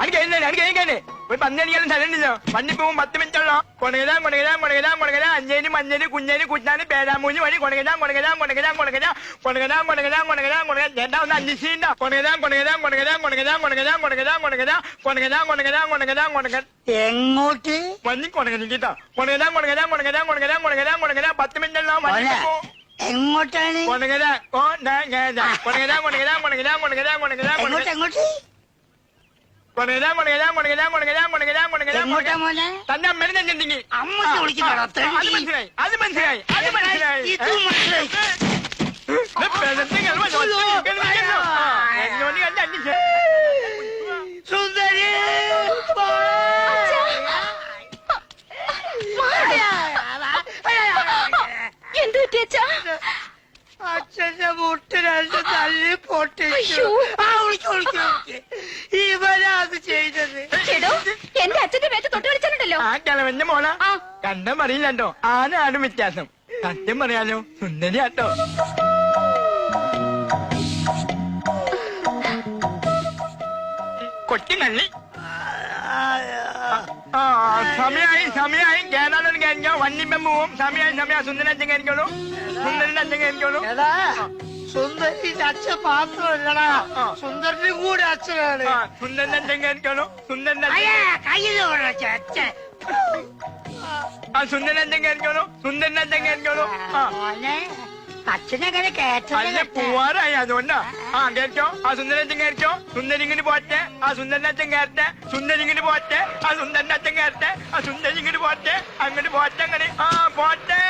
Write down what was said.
അടിക്കേ ഒരു പന്നിയടിക്കാനും സ്ഥലമുണ്ടല്ലോ. വണ്ടി പോകും 10 മിനിറ്റുള്ളോ. കൊണകരാം അഞ്ചേന് മഞ്ഞേന് കുഞ്ഞേന് കുഞ്ഞാന് പേരാമൂഞ്ഞ് വഴി കൊണകരാം ചേട്ടാ ഒന്ന് അന്വേഷിക്കണ്ടോ. കൊണകരാം എങ്ങോട്ട് വന്നി കൊണകനിട്ടോ. കൊണകരാം 10 മിനിറ്റുള്ളോ. എങ്ങോട്ടാണ് എങ്ങോട്ടാ മോനെ തന്റെ അമ്മേനെ ചെന്നിട്ടുണ്ടെങ്കിൽ അമ്മ വിളിക്കുന്നു അത് മനസ്സിലായി സുന്ദരി എന്ത് പറ്റിയച്ചാ? അച്ഛന്റെ മുട്ട് 2 തല്ലി പൊട്ടിച്ചു. ഇവനാ അത് ചെയ്തത്. എന്റെ അച്ഛന്റെ പേറ്റ് തൊട്ട് കളിച്ചാലുണ്ടല്ലോ. ആ കിളവന്റെ മോള കണ്ടും പറയില്ലട്ടോ. ആനാടും വ്യത്യാസം. സത്യം പറയാലോ സുന്ദരിയാട്ടോ. കൊച്ചു നള്ളി. സമയായി കേരളം കഴിഞ്ഞോ. വന്നിപ്പം പോവും. സമയായി സുന്ദരൻ അച്ഛൻ കഴിക്കോളൂ. സുന്ദരന്റെ അച്ഛൻ കഴിക്കോളൂ. സുന്ദരിന്റെ അച്ഛൻ മാത്രമല്ലടാ, സുന്ദരനും കൂടെ അച്ഛനാണ്. സുന്ദരന്റെ അച്ഛൻ കഴിക്കോളൂ. സുന്ദരന്റെ കയ്യിൽ അച്ഛൻ സുന്ദരൻ അച്ഛൻ കഴിക്കോളൂ. സുന്ദരന്റെ അച്ഛൻ കഴിക്കോളൂ. അച്ഛനങ്ങനെ കേട്ടല്ലേ പോവാറായി അതുകൊണ്ടാ. കേട്ടോ ആ സുന്ദരൻ കേട്ടോ. സുന്ദരിങ്ങിന് പോട്ടെ. ആ സുന്ദരൻ അച്ഛൻ കയറട്ടെ. സുന്ദരിങ്ങിന് പോട്ടെ. ആ സുന്ദരൻ അച്ഛൻ കയറട്ടെ. ആ സുന്ദരിങ്ങിന് പോട്ടെ. അങ്ങോട്ട് പോട്ടെ. അങ്ങനെ പോട്ടെ.